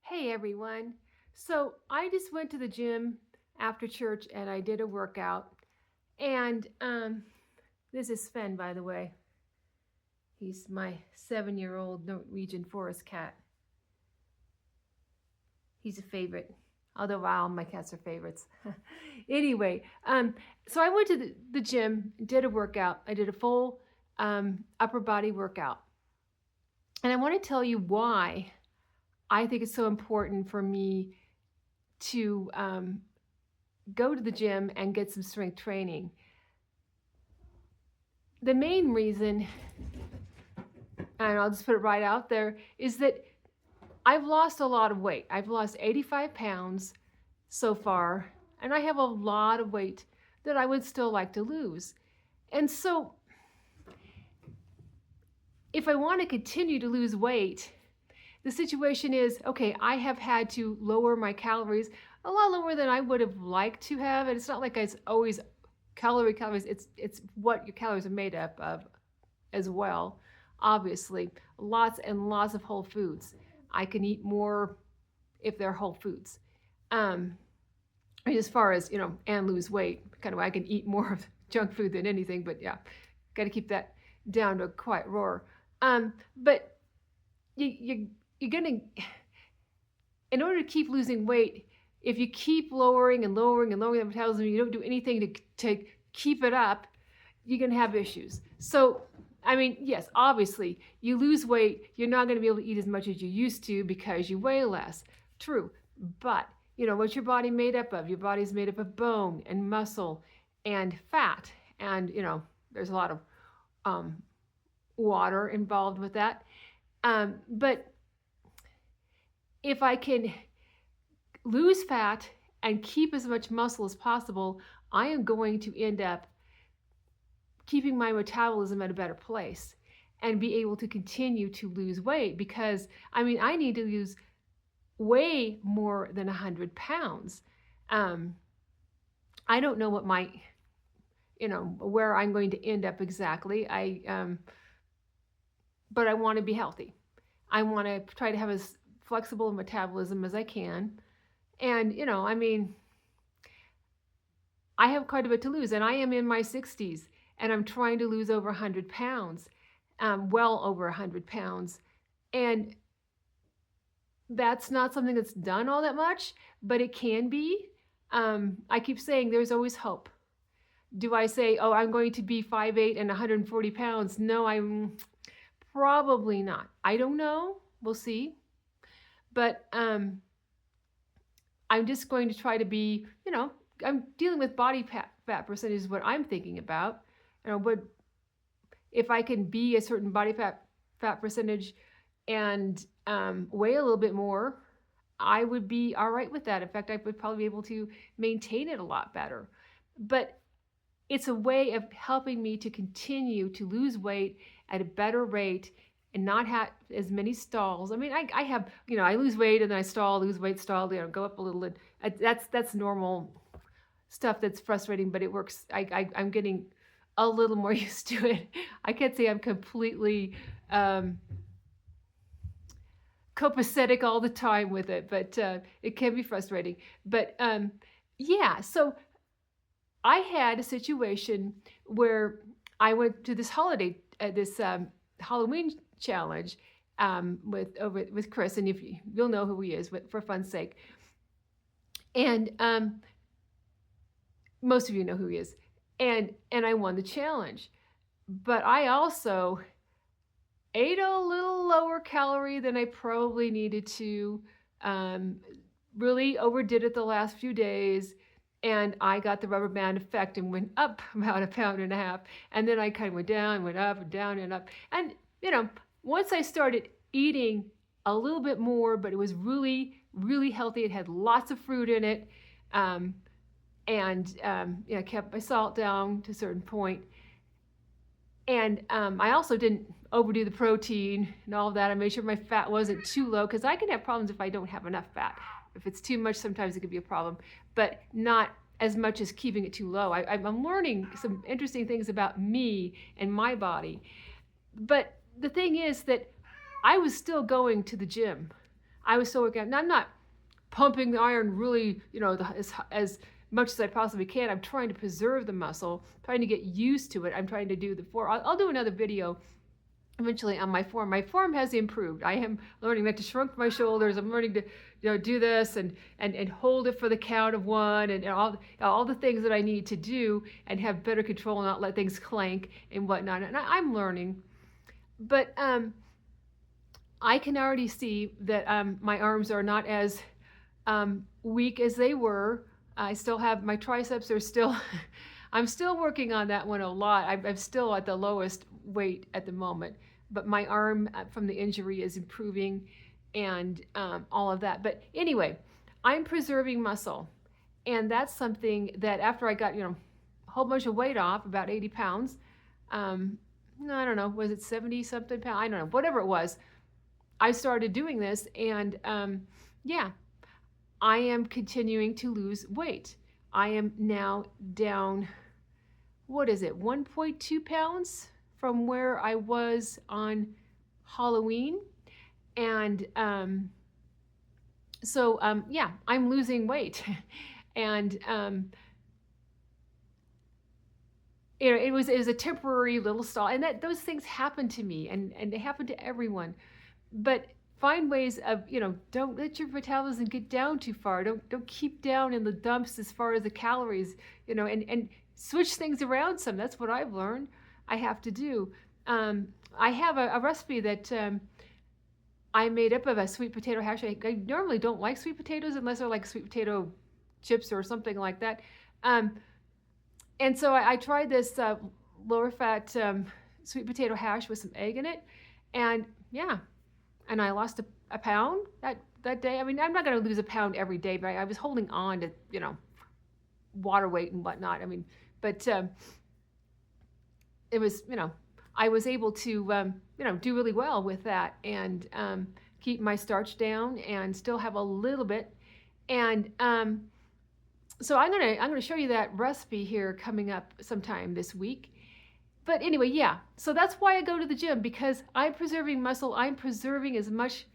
Hey everyone. So I just went to the gym after church and I did a workout. And this is Sven, by the way. He's my 7-year-old Norwegian forest cat. He's a favorite, although all my cats are favorites. Anyway, so I went to the gym, did a workout. I did a full upper body workout. And I want to tell you why I think it's so important for me to go to the gym and get some strength training. The main reason, and I'll just put it right out there, is that I've lost a lot of weight. I've lost 85 pounds so far, and I have a lot of weight that I would still like to lose. And so if I want to continue to lose weight, the situation is, okay, I have had to lower my calories a lot lower than I would have liked to have. And it's not like it's always calories. It's what your calories are made up of as well. Obviously, lots and lots of whole foods. I can eat more if they're whole foods. As far as, and lose weight, kind of, I can eat more of junk food than anything, but yeah, got to keep that down to a quiet roar. But you're gonna, in order to keep losing weight, if you keep lowering and lowering and lowering the metabolism, you don't do anything to keep it up, you're gonna have issues. So, I mean, yes, obviously, you lose weight, you're not gonna be able to eat as much as you used to because you weigh less. True, but what's your body made up of? Your body's made up of bone and muscle and fat, and there's a lot of water involved with that. But if I can lose fat and keep as much muscle as possible, I am going to end up keeping my metabolism at a better place and be able to continue to lose weight, because I need to lose way more than 100 pounds. I don't know what where I'm going to end up exactly. But I want to be healthy. I want to try to have as flexible metabolism as I can. And, I have quite a bit to lose, and I am in my 60s, and I'm trying to lose over 100 pounds, well over 100 pounds. And that's not something that's done all that much, but it can be. I keep saying there's always hope. Do I say, oh, I'm going to be 5'8" and 140 pounds? No, I'm probably not. I don't know. We'll see. But I'm just going to try to be, I'm dealing with body fat percentage is what I'm thinking about. If I can be a certain body fat percentage and weigh a little bit more, I would be all right with that. In fact, I would probably be able to maintain it a lot better. But it's a way of helping me to continue to lose weight at a better rate and not have as many stalls. I have, I lose weight and then I stall, lose weight, stall, go up a little. And that's normal stuff that's frustrating, but it works. I'm getting a little more used to it. I can't say I'm completely copacetic all the time with it, but it can be frustrating. But yeah, so I had a situation where I went to this holiday, this Halloween challenge with Chris, and if you'll know who he is, for fun's sake. And most of you know who he is. And I won the challenge. But I also ate a little lower calorie than I probably needed to. Really overdid it the last few days. And I got the rubber band effect and went up about 1.5 pounds. And then I kind of went down, went up, and down, and up. And, once I started eating a little bit more, but it was really, really healthy. It had lots of fruit in it. I kept my salt down to a certain point. And I also didn't overdo the protein and all of that. I made sure my fat wasn't too low, because I can have problems if I don't have enough fat. If it's too much, sometimes it could be a problem, but not as much as keeping it too low. I'm learning some interesting things about me and my body. But the thing is that I was still going to the gym. I was still working out. Now I'm not pumping the iron really, as much as I possibly can. I'm trying to preserve the muscle, trying to get used to it. I'm trying to do the form. I'll do another video eventually on my form. My form has improved. I am learning not to shrunk my shoulders. I'm learning to do this and hold it for the count of one, and all the things that I need to do, and have better control and not let things clank and whatnot. And I'm learning, but I can already see that my arms are not as weak as they were. I still have my triceps are still. I'm still working on that one a lot. I'm still at the lowest weight at the moment, but my arm from the injury is improving, and all of that. But anyway, I'm preserving muscle, and that's something that after I got a whole bunch of weight off, about 80 pounds, no, I don't know, was it 70 something pounds? I don't know, whatever it was. I started doing this, and yeah, I am continuing to lose weight. I am now down, what is it, 1.2 pounds from where I was on Halloween. And so yeah, I'm losing weight. And it was a temporary little stall, and those things happen to me, and they happen to everyone. But find ways of, don't let your metabolism get down too far. Don't keep down in the dumps as far as the calories, and switch things around some. That's what I've learned I have to do. I have a recipe that I made up of a sweet potato hash. I normally don't like sweet potatoes unless they're like sweet potato chips or something like that. And so I tried this lower fat sweet potato hash with some egg in it. And yeah, and I lost a pound that day. I mean, I'm not going to lose a pound every day, but I was holding on to, water weight and whatnot. I mean, but it was, I was able to, do really well with that, and keep my starch down and still have a little bit. And so I'm gonna show you that recipe here coming up sometime this week. But anyway, yeah, so that's why I go to the gym, because I'm preserving muscle. I'm preserving as much,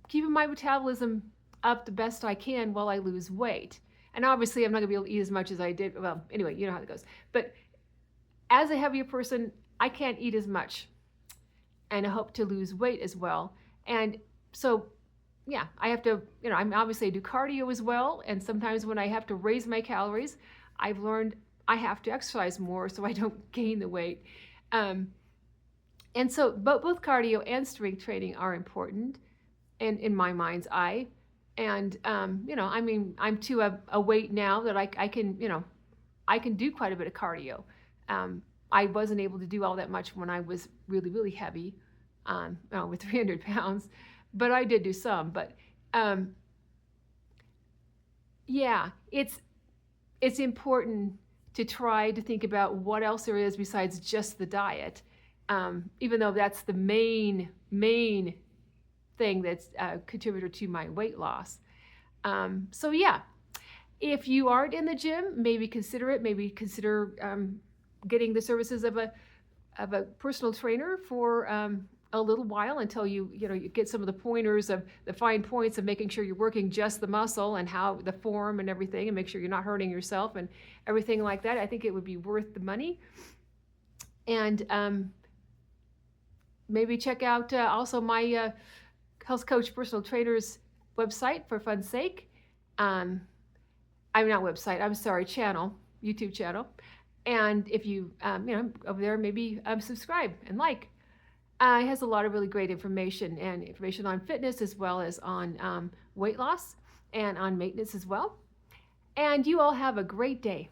keeping my metabolism up the best I can while I lose weight. And obviously I'm not gonna be able to eat as much as I did. Well, anyway, you know how it goes. But as a heavier person, I can't eat as much, and I hope to lose weight as well. And so, yeah, I have to, I'm obviously I do cardio as well. And sometimes when I have to raise my calories, I've learned I have to exercise more so I don't gain the weight. And so both cardio and strength training are important, and in my mind's eye. And, I mean, I'm to a weight now that I can, I can do quite a bit of cardio. I wasn't able to do all that much when I was really, really heavy, with 300 pounds, but I did do some. But yeah, it's important to try to think about what else there is besides just the diet, even though that's the main thing that's a contributor to my weight loss. So yeah, if you aren't in the gym, maybe consider it. Maybe consider getting the services of a personal trainer for a little while, until you get some of the pointers of the fine points of making sure you're working just the muscle and how the form and everything, and make sure you're not hurting yourself and everything like that. I think it would be worth the money. And maybe check out also my health coach personal trainer's website for fun's sake. I'm not website, I'm sorry, channel, YouTube channel. And if you, over there, maybe subscribe and like. It has a lot of really great information, and information on fitness as well as on weight loss and on maintenance as well. And you all have a great day.